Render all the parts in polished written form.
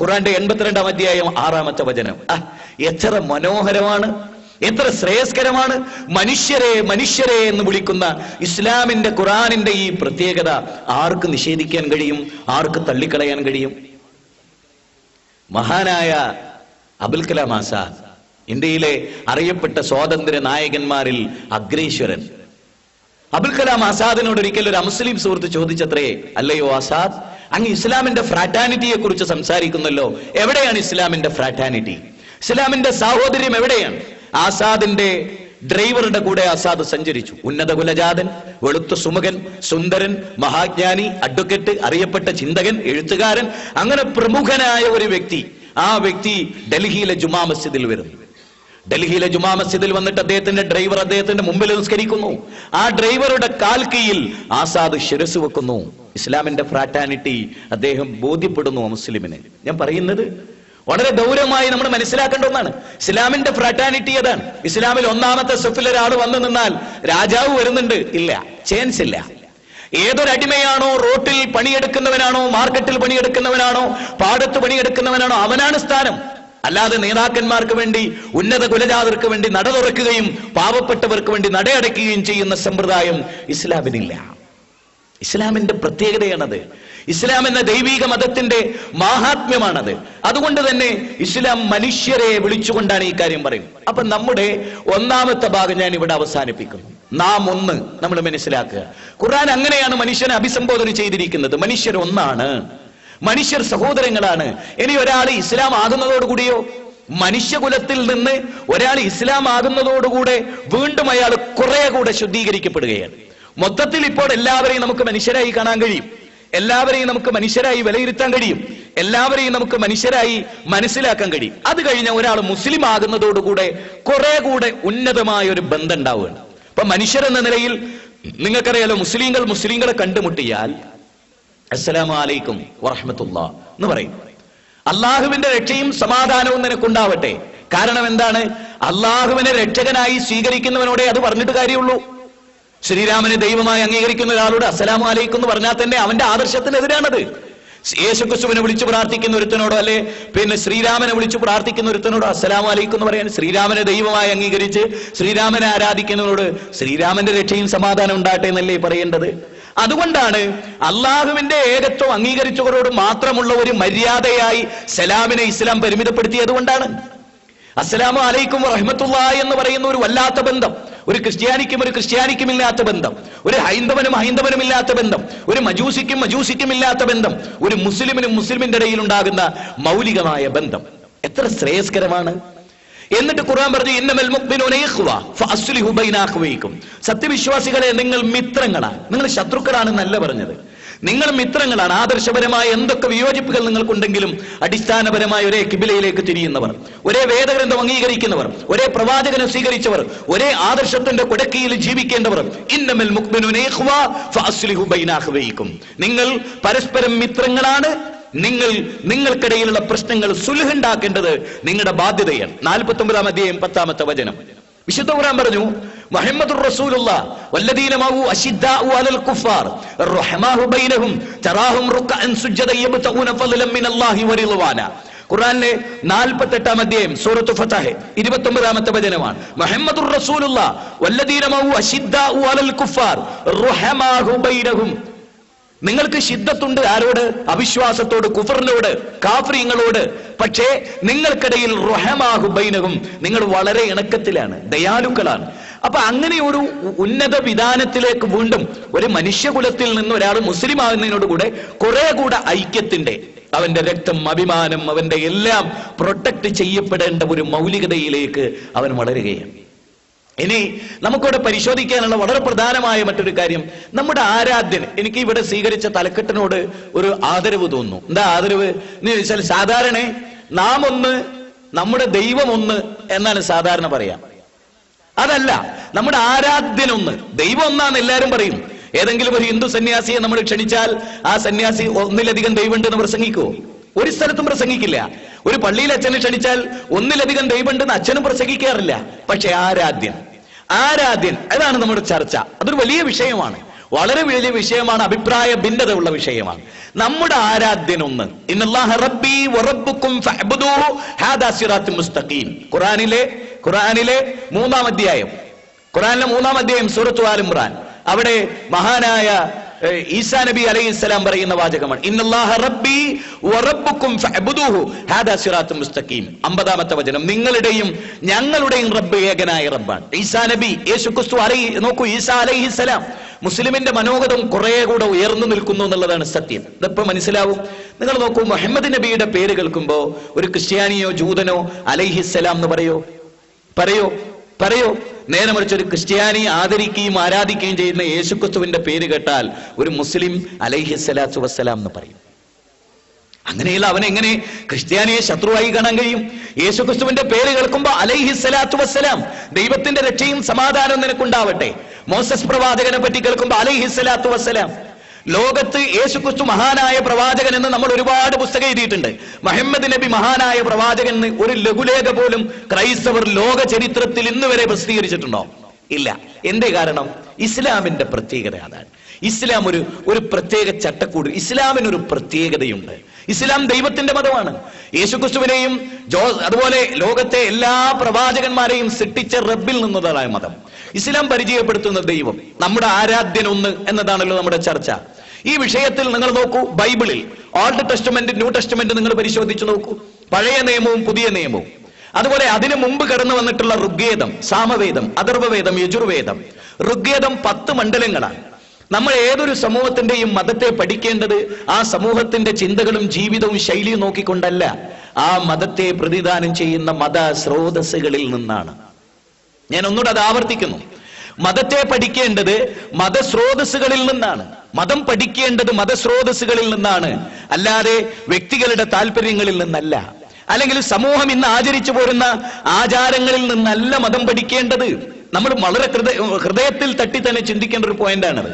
ഖുർആന്റെ 82-ാം അധ്യായം 6-ാമത്തെ വചനം. എത്ര മനോഹരമാണ്, എത്ര ശ്രേയസ്കരമാണ്. മനുഷ്യരെ മനുഷ്യരെ എന്ന് വിളിക്കുന്ന ഇസ്ലാമിന്റെ ഖുർആനിന്റെ ഈ പ്രത്യേകത ആർക്ക് നിഷേധിക്കാൻ കഴിയും? ആർക്ക് തള്ളിക്കളയാൻ കഴിയും? മഹാനായ അബുൽ കലാം ആസാദ്, ഇന്ത്യയിലെ അറിയപ്പെട്ട സ്വാതന്ത്ര്യ നായകന്മാരിൽ അഗ്രേശ്വരൻ. അബുൽ കലാം ആസാദിനോട് ഒരിക്കൽ ഒരു അമുസ്ലിം സുഹൃത്ത് ചോദിച്ചത്രേ, അല്ലയോ ആസാദ്, അങ്ങ് ഇസ്ലാമിന്റെ ഫ്രാറ്റേണിറ്റിയെ കുറിച്ച് സംസാരിക്കുന്നല്ലോ, എവിടെയാണ് ഇസ്ലാമിന്റെ ഫ്രാറ്റേണിറ്റി? ഇസ്ലാമിന്റെ സാഹോദര്യം എവിടെയാണ്? ആസാദിന്റെ ഡ്രൈവറുടെ കൂടെ ആസാദ് സഞ്ചരിച്ചു. ഉന്നത കുലജാതൻ, വെളുത്ത സുമുഖൻ, സുന്ദരൻ, മഹാജ്ഞാനി, അഡ്വക്കേറ്റ്, അറിയപ്പെട്ട ചിന്തകൻ, എഴുത്തുകാരൻ, അങ്ങനെ പ്രമുഖനായ ഒരു വ്യക്തി. ആ വ്യക്തി ഡൽഹിയിലെ ജുമാ മസ്ജിദിൽ വരുന്നു. ഡൽഹിയിലെ ജുമാ മസ്ജിദിൽ വന്നിട്ട് അദ്ദേഹത്തിന്റെ ഡ്രൈവർ അദ്ദേഹത്തിന്റെ മുമ്പിൽ നിസ്കരിക്കുന്നു. ആ ഡ്രൈവറുടെ കാൽക്കീയിൽ ആസാദ് ശിരസ് വെക്കുന്നു. ഇസ്ലാമിന്റെ ഫ്രാറ്റേണിറ്റി അദ്ദേഹം ബോധ്യപ്പെടുന്നു മുസ്ലിമിന്. ഞാൻ പറയുന്നത് വളരെ ഗൗരവമായി നമ്മൾ മനസ്സിലാക്കേണ്ട ഒന്നാണ്. ഇസ്ലാമിന്റെ ഫ്രാറ്റേണിറ്റി അതാണ്. ഇസ്ലാമിൽ ഒന്നാമത്തെ സഫിൽ ഒരാൾ വന്നു നിന്നാൽ രാജാവ് വരുന്നുണ്ട്, ഇല്ല, ചാൻസ് ഇല്ല. ഏതൊരടിമയാണോ, റോട്ടിൽ പണിയെടുക്കുന്നവനാണോ, മാർക്കറ്റിൽ പണിയെടുക്കുന്നവനാണോ, പാടത്ത് പണിയെടുക്കുന്നവനാണോ, അവനാണ് സ്ഥാനം. അല്ലാതെ നേതാക്കന്മാർക്ക് വേണ്ടി, ഉന്നത കുലജാതർക്ക് വേണ്ടി നട തുറക്കുകയും പാവപ്പെട്ടവർക്ക് വേണ്ടി നടയടയ്ക്കുകയും ചെയ്യുന്ന സമ്പ്രദായം ഇസ്ലാമിനില്ല. ഇസ്ലാമിന്റെ പ്രത്യേകതയാണത്. ഇസ്ലാം എന്ന ദൈവിക മതത്തിന്റെ മാഹാത്മ്യമാണത്. അതുകൊണ്ട് തന്നെ ഇസ്ലാം മനുഷ്യരെ വിളിച്ചുകൊണ്ടാണ് ഈ കാര്യം പറയുന്നത്. അപ്പൊ നമ്മുടെ ഒന്നാമത്തെ ഭാഗം ഞാൻ ഇവിടെ അവസാനിപ്പിക്കുന്നു. നാം ഒന്ന് നമ്മൾ മനസ്സിലാക്കുക. ഖുർആൻ അങ്ങനെയാണ് മനുഷ്യനെ അഭിസംബോധന ചെയ്തിരിക്കുന്നത്. മനുഷ്യർ ഒന്നാണ്, മനുഷ്യർ സഹോദരങ്ങളാണ്. ഇനി ഒരാൾ ഇസ്ലാം ആകുന്നതോടുകൂടിയോ, മനുഷ്യകുലത്തിൽ നിന്ന് ഒരാൾ ഇസ്ലാം ആകുന്നതോടുകൂടെ വീണ്ടും അയാൾ കുറെ കൂടെ ശുദ്ധീകരിക്കപ്പെടുകയാണ്. മൊത്തത്തിൽ ഇപ്പോൾ എല്ലാവരെയും നമുക്ക് മനുഷ്യരായി കാണാൻ കഴിയും, എല്ലാവരെയും നമുക്ക് മനുഷ്യരായി വിലയിരുത്താൻ കഴിയും, എല്ലാവരെയും നമുക്ക് മനുഷ്യരായി മനസ്സിലാക്കാൻ കഴിയും. അത് കഴിഞ്ഞ ഒരാൾ മുസ്ലിം ആകുന്നതോടുകൂടെ കുറെ കൂടെ ഉന്നതമായ ഒരു ബന്ധം ഉണ്ടാവുകയാണ്. അപ്പൊ മനുഷ്യരെന്ന നിലയിൽ നിങ്ങൾക്കറിയാലോ, മുസ്ലിങ്ങളെ കണ്ടുമുട്ടിയാൽ അസ്സലാമു അലൈക്കും വറഹ്മത്തുള്ളാഹ് എന്ന് പറയും. അള്ളാഹുവിന്റെ രക്ഷയും സമാധാനവും നിനക്കുണ്ടാവട്ടെ. കാരണം എന്താണ്? അള്ളാഹുവിനെ രക്ഷകനായി സ്വീകരിക്കുന്നവനോടെ അത് പറഞ്ഞിട്ട് കാര്യമുള്ളൂ. ശ്രീരാമനെ ദൈവമായി അംഗീകരിക്കുന്ന ഒരാളോട് അസ്സലാമു അലൈക്കും എന്ന് പറഞ്ഞാൽ തന്നെ അവന്റെ ആദർശത്തിനെതിരാണത്. യേശുക്രിസ്തുവിനെ വിളിച്ചു പ്രാർത്ഥിക്കുന്ന ഒരുത്തനോടോ, അല്ലെ പിന്നെ ശ്രീരാമനെ വിളിച്ചു പ്രാർത്ഥിക്കുന്ന ഒരുത്തനോടോ അസ്സലാമു അലൈക്കും എന്ന് പറയാൻ, ശ്രീരാമനെ ദൈവമായി അംഗീകരിച്ച് ശ്രീരാമനെ ആരാധിക്കുന്നവരോട് ശ്രീരാമന്റെ രക്ഷയും സമാധാനം ഉണ്ടാകട്ടെ എന്നല്ലേ പറയേണ്ടത്? അതുകൊണ്ടാണ് അള്ളാഹുവിന്റെ ഏകത്വം അംഗീകരിച്ചവരോട് മാത്രമുള്ള ഒരു മര്യാദയായി സലാമിനെ ഇസ്ലാം പരിമിതപ്പെടുത്തിയത് കൊണ്ടാണ്. അസ്സലാമു അലൈക്കും വറഹ്മത്തുള്ളാഹി എന്ന് പറയുന്ന ഒരു വല്ലാത്ത ബന്ധം, ഒരു ക്രിസ്ത്യാനിക്കും ഇല്ലാത്ത ബന്ധം, ഒരു ഹൈന്ദവനും ഇല്ലാത്ത ബന്ധം, ഒരു മജൂസിക്കും ഇല്ലാത്ത ബന്ധം, ഒരു മുസ്ലിമിന്റെ ഇടയിൽ ഉണ്ടാകുന്ന മൗലികമായ ബന്ധം എത്ര ശ്രേയസ്കരമാണ്. എന്നിട്ട് ഖുർആൻ പറഞ്ഞു, ഇന്നമൽ മുഅ്മിനൂന ഇഖ്വ ഫഅസ്ലിഹു ബൈന അഖ്വൈക്കും. സത്യവിശ്വാസികളെ, നിങ്ങൾ മിത്രങ്ങളാണ്, നിങ്ങൾ ശത്രുക്കളാണെന്നല്ല പറഞ്ഞത്. നിങ്ങൾ മിത്രങ്ങളാണ്. ആദർശപരമായ എന്തൊക്കെ വിയോജിപ്പുകൾ നിങ്ങൾക്കുണ്ടെങ്കിലും അടിസ്ഥാനപരമായ ഒരേ കിബിലയിലേക്ക് തിരിയുന്നവർ, ഒരേ വേദഗ്രന്ഥം അംഗീകരിക്കുന്നവർ, ഒരേ പ്രവാചകനെ സ്വീകരിച്ചവർ, ഒരേ ആദർശത്തിന്റെ കുടക്കീയിൽ ജീവിക്കേണ്ടവർ. ഇന്നമൽ മുഅ്മിനൂന ഇഖ്വ ഫഅസ്ലിഹു ബൈന അഖ്വൈക്കും. നിങ്ങൾ പരസ്പരം മിത്രങ്ങളാണ്. നിങ്ങൾക്കിടയിലുള്ള പ്രശ്നങ്ങൾ സുൽഹുണ്ടാക്കേണ്ടത് നിങ്ങളുടെ ബാധ്യതയാണ്. 49-ാം അധ്യായം 10-ാമത്തെ വചനം. വിശുദ്ധ ഖുർആൻ പറഞ്ഞു, മുഹമ്മദുർ റസൂലുള്ളാഹി വല്ലദീന മഅഹു അശിദ്ദാഉ അലൽ കുഫാർ റഹ്മാഹു ബൈനഹും തറാഹും റുക്അൻ സുജ്ജദൻ യബ്തഗൂന ഫളലൻ മിനല്ലാഹി വറിദ്വാന. ഖുർആനിലെ 48-ാം അധ്യായം സൂറത്തുൽ ഫതഹ് 29-ാമത്തെ വചനമാണ്. മുഹമ്മദുർ റസൂലുള്ളാഹി വല്ലദീന മഅഹു അശിദ്ദാഉ അലൽ കുഫാർ റഹ്മാഹു ബൈനഹും. നിങ്ങൾക്ക് ശിദ്ദത്തുണ്ട് ആരോട്? അവിശ്വാസത്തോട്, കുഫറിനോട്, കാഫിരീങ്ങളോട്. പക്ഷേ നിങ്ങൾക്കിടയിൽ റഹമാഹു ബൈനഹും, നിങ്ങൾ വളരെ ഇണക്കത്തിലാണ്, ദയാലുക്കളാണ്. അപ്പൊ അങ്ങനെ ഒരു ഉന്നത വിധാനത്തിലേക്ക് വീണ്ടും ഒരു മനുഷ്യകുലത്തിൽ നിന്ന് ഒരാൾ മുസ്ലിം ആകുന്നതിനോടുകൂടെ കുറെ കൂടെ ഐക്യത്തിന്റെ, അവന്റെ രക്തം, അഭിമാനം, അവന്റെ എല്ലാം പ്രൊട്ടക്ട് ചെയ്യപ്പെടേണ്ട ഒരു മൗലികതയിലേക്ക് അവൻ വളരുകയാണ്. ഇനി നമുക്കിവിടെ പരിശോധിക്കാനുള്ള വളരെ പ്രധാനമായ മറ്റൊരു കാര്യം, നമ്മുടെ ആരാധ്യൻ. എനിക്ക് ഇവിടെ സ്വീകരിച്ച തലക്കെട്ടിനോട് ഒരു ആദരവ് തോന്നുന്നു. എന്താ ആദരവ് എന്ന് ചോദിച്ചാൽ, സാധാരണ നാം ഒന്ന്, നമ്മുടെ ദൈവം ഒന്ന് എന്നാണ് സാധാരണ പറയാം. അതല്ല, നമ്മുടെ ആരാധ്യനൊന്ന്, ദൈവം ഒന്നാന്ന് എല്ലാവരും പറയും. ഏതെങ്കിലും ഒരു ഹിന്ദു സന്യാസിയെ നമ്മൾ ക്ഷണിച്ചാൽ ആ സന്യാസി ഒന്നിലധികം ദൈവമുണ്ടെന്ന് പ്രസംഗിക്കുമോ? ഒരു സ്ഥലത്തും പ്രസംഗിക്കില്ല. ഒരു പള്ളിയിൽ അച്ഛനെ ക്ഷണിച്ചാൽ ഒന്നിലധികം ദൈവമുണ്ടെന്ന് അച്ഛനും പ്രസംഗിക്കാറില്ല. പക്ഷെ ആരാധ്യൻ, അതാണ് നമ്മുടെ ചർച്ച. അതൊരു വലിയ വിഷയമാണ്. വളരെ വലിയ വിഷയമാണ്, അഭിപ്രായ ഭിന്നത ഉള്ള വിഷയമാണ്. നമ്മുടെ ആരാധ്യനൊന്ന്. ഇന്നല്ലാഹ റബ്ബി വറബ്ബുക്കും ഫഅബ്ദൂഹു ഹാദാ സിറാത്തുൽ മുസ്തഖീം. ഖുർആനിലെ 3-ാം അധ്യായം സൂറത്തു ആൽ ഇംറാൻ. അവിടെ മഹാനായ ഈസാ നബി അലൈഹിസ്സലാം പറയുന്ന വാചകമാണ്, ഇന്നല്ലാഹ റബ്ബി വറബ്ബുക്കും ഫഅബ്ദൂഹു ഹാദാ സിറാത്തുൽ മുസ്തഖീം. 50-ാമത്തെ വചനം, നിങ്ങളുടെയും ഞങ്ങളുടെയും റബ്ബ് ഏകനായ റബ്ബാണ്. ഈസാ നബി, യേശുക്രിസ്തു നോക്കൂ, ഈസാ അലൈഹിസ്സലാം. മുസ്ലിമിന്റെ മനോഗതം കുറെ കൂടെ ഉയർന്നു നിൽക്കുന്നു എന്നുള്ളതാണ് സത്യം. ഇതെപ്പോ മനസ്സിലാവും? നിങ്ങൾ നോക്കൂ, മുഹമ്മദ് നബിയുടെ പേര് കേൾക്കുമ്പോ ഒരു ക്രിസ്ത്യാനിയോ ജൂതനോ അലൈഹിസ്സലാം എന്ന് പറയോ? നേരെ മറിച്ച് ഒരു ക്രിസ്ത്യാനി ആദരിക്കുകയും ആരാധിക്കുകയും ചെയ്യുന്ന യേശുക്രിസ്തുവിന്റെ പേര് കേട്ടാൽ ഒരു മുസ്ലിം അലൈഹിസ്സലാത്തു വസ്സലാം എന്ന് പറയും. അങ്ങനെയുള്ള അവനെങ്ങനെ ക്രിസ്ത്യാനിയെ ശത്രുവായി കാണാൻ കഴിയും? യേശുക്രിസ്തുവിന്റെ പേര് കേൾക്കുമ്പോ അലൈഹിസ്സലാത്തു വസ്സലാം, ദൈവത്തിന്റെ രക്ഷയും സമാധാനവും നിനക്കുണ്ടാവട്ടെ. മോസസ് പ്രവാചകനെ പറ്റി കേൾക്കുമ്പോ അലൈഹിസ്സലാത്തു വസ്സലാം. ലോകത്ത് യേശുക്രിസ്തു മഹാനായ പ്രവാചകൻ എന്ന് നമ്മൾ ഒരുപാട് പുസ്തകം എഴുതിയിട്ടുണ്ട്. മുഹമ്മദ് നബി മഹാനായ പ്രവാചകൻ എന്ന് ഒരു ലഘുലേഖ പോലും ക്രൈസ്തവർ ലോക ചരിത്രത്തിൽ ഇന്ന് വരെ പ്രസിദ്ധീകരിച്ചിട്ടുണ്ടോ? ഇല്ല. എന്തേ കാരണം? ഇസ്ലാമിന്റെ പ്രത്യേകത അതാണ്. ഇസ്ലാം ഒരു പ്രത്യേക ചട്ടക്കൂട്. ഇസ്ലാമിനൊരു പ്രത്യേകതയുണ്ട്. ഇസ്ലാം ദൈവത്തിന്റെ മതമാണ്. യേശുക്രിസ്തുവിനെയും അതുപോലെ ലോകത്തെ എല്ലാ പ്രവാചകന്മാരെയും സൃഷ്ടിച്ച റബ്ബിൽ നിന്നതാണ് മതം. ഇസ്ലാം പരിചയപ്പെടുത്തുന്ന ദൈവം, നമ്മുടെ ആരാധ്യനൊന്ന് എന്നതാണല്ലോ നമ്മുടെ ചർച്ച. ഈ വിഷയത്തിൽ നിങ്ങൾ നോക്കൂ, ബൈബിളിൽ ഓൾഡ് ടെസ്റ്റ്മെന്റ്, ന്യൂ ടെസ്റ്റ്മെന്റ് നിങ്ങൾ പരിശോധിച്ചു നോക്കൂ. പഴയ നിയമവും പുതിയ നിയമവും, അതുപോലെ അതിനു മുമ്പ് കടന്നു വന്നിട്ടുള്ള ഋഗ്വേദം, സാമവേദം, അഥർവവേദം, യജുർവേദം. ഋഗ്വേദം 10 മണ്ഡലങ്ങളാണ്. നമ്മൾ ഏതൊരു സമൂഹത്തിന്റെയും മതത്തെ പഠിക്കേണ്ടത് ആ സമൂഹത്തിന്റെ ചിന്തകളും ജീവിതവും ശൈലിയും നോക്കിക്കൊണ്ടല്ല, ആ മതത്തെ പ്രതിദാനം ചെയ്യുന്ന മത സ്രോതസ്സുകളിൽ നിന്നാണ്. ഞാൻ ഒന്നുകൂടെ അത് ആവർത്തിക്കുന്നു. മതത്തെ പഠിക്കേണ്ടത് മതസ്രോതസ്സുകളിൽ നിന്നാണ്. മതം പഠിക്കേണ്ടത് മതസ്രോതസ്സുകളിൽ നിന്നാണ്, അല്ലാതെ വ്യക്തികളുടെ താല്പര്യങ്ങളിൽ നിന്നല്ല. അല്ലെങ്കിൽ സമൂഹം ഇന്ന് ആചരിച്ചു പോരുന്ന ആചാരങ്ങളിൽ നിന്നല്ല മതം പഠിക്കേണ്ടത്. നമ്മൾ വളരെ ഹൃദയത്തിൽ തട്ടി തന്നെ ചിന്തിക്കേണ്ട ഒരു പോയിന്റാണത്.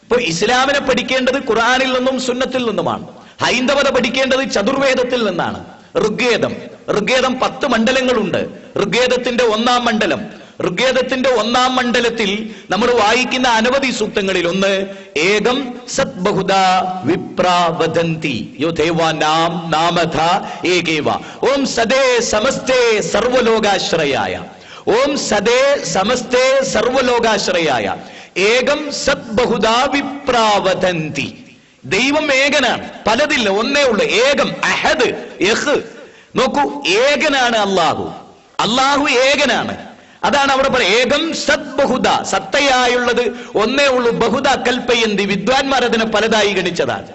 ഇപ്പൊ ഇസ്ലാമിനെ പഠിക്കേണ്ടത് ഖുർആനിൽ നിന്നും സുന്നത്തിൽ നിന്നുമാണ്. ഹൈന്ദവത പഠിക്കേണ്ടത് ചതുർവേദത്തിൽ നിന്നാണ്. ഋഗ്വേദം 10 മണ്ഡലങ്ങളുണ്ട്. ഋഗ്വേദത്തിന്റെ 1-ാം മണ്ഡലം, ഋഗ്വേദത്തിന്റെ 1-ാം മണ്ഡലത്തിൽ നമ്മൾ വായിക്കുന്ന അനവധി സൂക്തങ്ങളിൽ ഒന്ന്, ഏകം സത് ബഹുദാ വിപ്രാ വദന്തി യോ ദേവാനാം നാമധ ഏകേവ ഓം സദേ സമസ്തേ സർവലോകാശ്രയായ, ഓം സദേ സമസ്തേ സർവലോകാശ്രയായ, ഏകം സത് ബഹുദാ വിപ്രാ വദന്തി. ദൈവം ഏകനാണ്, പലതില്ല, ഒന്നേ ഉള്ളു. ഏകം, അഹദ്, യഹ്. നോക്കൂ, ഏകനാണ് അല്ലാഹു ഏകനാണ്. അതാണ് അവിടെ പറയുന്നത്, ഏകം സത് ബഹുദ, സത്തയായുള്ളത് ഒന്നേ ഉള്ളൂ. ബഹുദ കൽപ്പയന്തി, വിദ്വാൻമാർ അതിനെ പലതായി ഗണിച്ചതാണ്.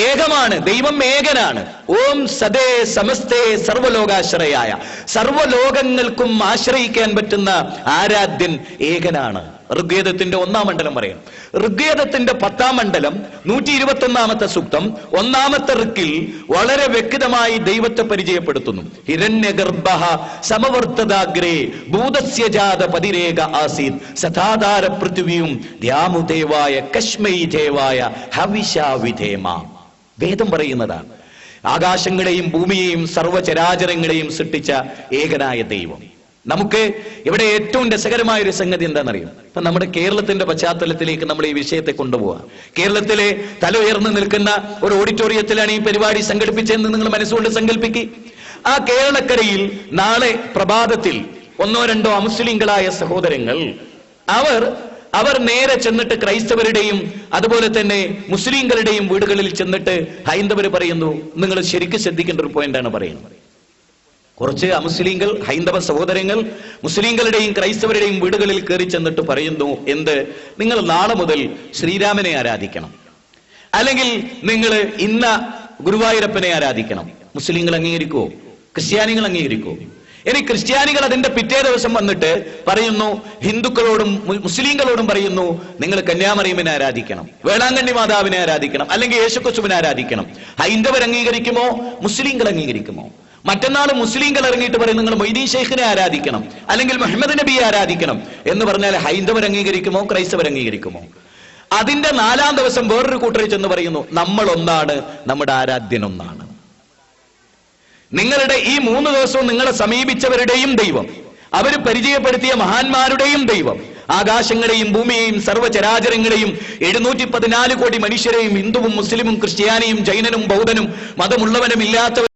ഏകമാണ്, ദൈവം ഏകനാണ്. ഓം സദേ സമസ്തേ സർവലോകാശ്രയായ, സർവലോകങ്ങൾക്കും ആശ്രയിക്കാൻ പറ്റുന്ന ആരാധ്യൻ ഏകനാണ്. ഋഗ്വേദത്തിന്റെ 1-ാം മണ്ഡലം പറയും. ഋഗ്വേദത്തിന്റെ 10-ാം മണ്ഡലം 121-ാമത്തെ സൂക്തം 1-ാമത്തെ ഋക്കിൽ വളരെ വ്യക്തമായി ദൈവത്തെ പരിചയപ്പെടുത്തുന്നു. ഹിരണ്യഗർഭഃ സമവർത്തദാഗ്രേ ഭൂതസ്യ ജാത പതിരേക ആസീത് സദാധാര പൃഥ്വിയും ദ്യാമുദേവായ കശ്മൈ ദേവായ ഹവിഷാ വിധേമ. വേദം പറയുന്നതാണ്, ആകാശങ്ങളെയും ഭൂമിയെയും സർവചരാചരങ്ങളെയും സൃഷ്ടിച്ച ഏകനായ ദൈവം. നമുക്ക് ഇവിടെ ഏറ്റവും രസകരമായ ഒരു സംഗതി എന്താണെന്നറിയും? ഇപ്പൊ നമ്മുടെ കേരളത്തിന്റെ പശ്ചാത്തലത്തിലേക്ക് നമ്മൾ ഈ വിഷയത്തെ കൊണ്ടുപോവാം. കേരളത്തിലെ തല ഉയർന്നു നിൽക്കുന്ന ഒരു ഓഡിറ്റോറിയത്തിലാണ് ഈ പരിപാടി സംഘടിപ്പിച്ചതെന്ന് നിങ്ങൾ മനസ്സുകൊണ്ട് സങ്കല്പിക്കുക. ആ കേരളക്കരയിൽ നാളെ പ്രഭാതത്തിൽ 1-2 അമുസ്ലിങ്ങളായ സഹോദരങ്ങൾ അവർ നേരെ ചെന്നിട്ട് ക്രൈസ്തവരുടെയും അതുപോലെ തന്നെ മുസ്ലിങ്ങളുടെയും വീടുകളിൽ ചെന്നിട്ട് ഹൈന്ദവർ പറയുന്നു, നിങ്ങൾ ശരിക്കും ശ്രദ്ധിക്കേണ്ട ഒരു പോയിന്റാണ് പറയുന്നത്. കുറച്ച് അമുസ്ലിങ്ങൾ, ഹൈന്ദവ സഹോദരങ്ങൾ മുസ്ലിങ്ങളുടെയും ക്രൈസ്തവരുടെയും വീടുകളിൽ കയറി ചെന്നിട്ട് പറയുന്നു, എന്ത്, നിങ്ങൾ നാളെ മുതൽ ശ്രീരാമനെ ആരാധിക്കണം, അല്ലെങ്കിൽ നിങ്ങൾ ഇന്ന ഗുരുവായൂരപ്പനെ ആരാധിക്കണം. മുസ്ലിങ്ങൾ അംഗീകരിക്കുവോ? ക്രിസ്ത്യാനികൾ അംഗീകരിക്കുവോ? ഇനി ക്രിസ്ത്യാനികൾ അതിന്റെ പിറ്റേ ദിവസം വന്നിട്ട് പറയുന്നു, ഹിന്ദുക്കളോടും മുസ്ലിങ്ങളോടും പറയുന്നു, നിങ്ങൾ കന്യാമറിയമ്മനെ ആരാധിക്കണം, വേളാങ്കണ്ണി മാതാവിനെ ആരാധിക്കണം, അല്ലെങ്കിൽ യേശുക്രിസ്തുവിനെ ആരാധിക്കണം. ഹൈന്ദവർ അംഗീകരിക്കുമോ? മുസ്ലിങ്ങൾ അംഗീകരിക്കുമോ? മറ്റന്നാൾ മുസ്ലിങ്ങൾ ഇറങ്ങിയിട്ട് പറയും, നിങ്ങൾ മൊയ്തീൻ ഷെയ്ഖിനെ ആരാധിക്കണം, അല്ലെങ്കിൽ മുഹമ്മദ് നബിയെ ആരാധിക്കണം എന്ന് പറഞ്ഞാൽ ഹൈന്ദവർ അംഗീകരിക്കുമോ? ക്രൈസ്തവർ അംഗീകരിക്കുമോ? അതിന്റെ 4-ാം ദിവസം വേറൊരു കൂട്ടർ ചെന്ന് പറയുന്നു, നമ്മൾ ഒന്നാണ്, നമ്മുടെ ആരാധ്യൻ ഒന്നാണ്. നിങ്ങളുടെ ഈ 3 ദിവസവും നിങ്ങളെ സമീപിച്ചവരുടെയും ദൈവം, അവർ പരിചയപ്പെടുത്തിയ മഹാന്മാരുടെയും ദൈവം, ആകാശങ്ങളെയും ഭൂമിയെയും സർവ്വചരാചരങ്ങളെയും 714 കോടി മനുഷ്യരെയും ഹിന്ദുവും മുസ്ലിമും ക്രിസ്ത്യാനിയും ജൈനനും ബൗദ്ധനും മതമുള്ളവനും ഇല്ലാത്തവരും